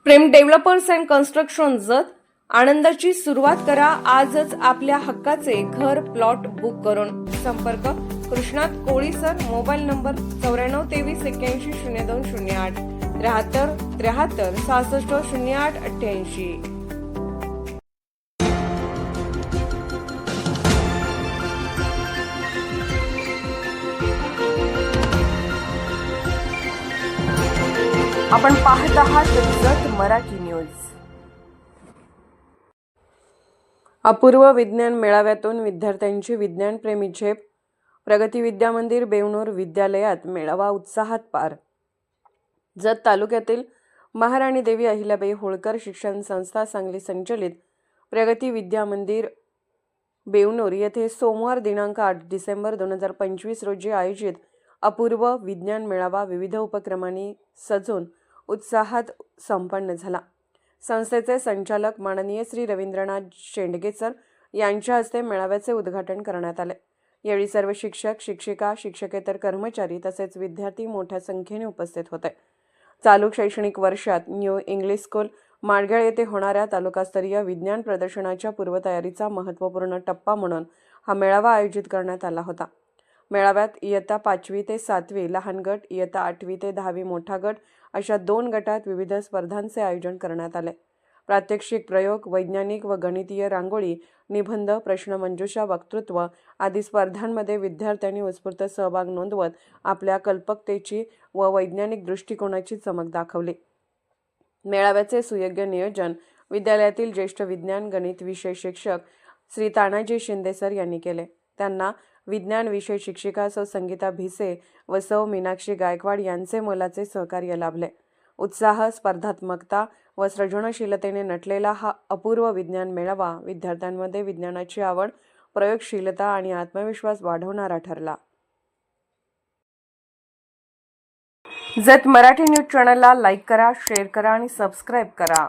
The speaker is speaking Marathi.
प्रेम डेव्हलपर्स अँड कन्स्ट्रक्शन जत आनंदाची सुरुवात करा आजच आपल्या हक्काचे घर प्लॉट बुक करून संपर्क कृष्णात कोळी सर मोबाईल नंबर 9423810208 73 66 08 88। आपण पाहत आहात जत मराठी न्यूज। अपूर्व विज्ञान मेळाव्यातून विद्यार्थ्यांची विज्ञानप्रेमी झेप। प्रगती विद्या मंदिर बेवनूर विद्यालयात मेळावा उत्साहात पार। जत तालुक्यातील महाराणी देवी अहिल्याबाई होळकर शिक्षण संस्था सांगली संचलित प्रगती विद्या मंदिर बेवनूर येथे सोमवार दिनांक 8 डिसेंबर 2025 रोजी आयोजित अपूर्व विज्ञान मेळावा विविध उपक्रमांनी सजून उत्साहात संपन्न झाला। संस्थेचे संचालक माननीय श्री रवींद्रनाथ शेंडगे सर यांच्या हस्ते मेळाव्याचे उद्घाटन करण्यात आले। यावेळी सर्व शिक्षक, शिक्षिका, शिक्षकेतर कर्मचारी तसेच विद्यार्थी मोठ्या संख्येने उपस्थित होते। चालू शैक्षणिक वर्षात न्यू इंग्लिश स्कूल माडगेळ येथे होणाऱ्या तालुकास्तरीय विज्ञान प्रदर्शनाच्या पूर्वतयारीचा महत्त्वपूर्ण टप्पा म्हणून हा मेळावा आयोजित करण्यात आला होता। मेळाव्यात इयत्ता 5वी ते 7वी लहान गट, इयत्ता 8वी ते 10वी मोठा गट अशा 2 गटात विविध स्पर्धांचे आयोजन करण्यात आले। प्रात्यक्षिक प्रयोग, वैज्ञानिक व गणितीय रांगोळी, निबंध, प्रश्नमंजुषा, वक्तृत्व आदी स्पर्धांमध्ये विद्यार्थ्यांनी उत्स्फूर्त सहभाग नोंदवत आपल्या कल्पकतेची व वैज्ञानिक दृष्टिकोनाची चमक दाखवली। मेळाव्याचे सुयोग्य नियोजन विद्यालयातील ज्येष्ठ विज्ञान गणित विषय शिक्षक श्री तानाजी शिंदे सर यांनी केले। त्यांना विज्ञान विषय शिक्षिका सौ संगीता भिसे व सौ मीनाक्षी गायकवाड यांचे मोलाचे सहकार्य लाभले। उत्साह, स्पर्धात्मकता व सृजनशीलतेने नटलेला हा अपूर्व विज्ञान मेळावा विद्यार्थ्यांमध्ये विज्ञानाची आवड, प्रयोगशीलता आणि आत्मविश्वास वाढवणारा ठरला। जत मराठी न्यूज चॅनलला लाईक करा, शेअर करा आणि सबस्क्राईब करा।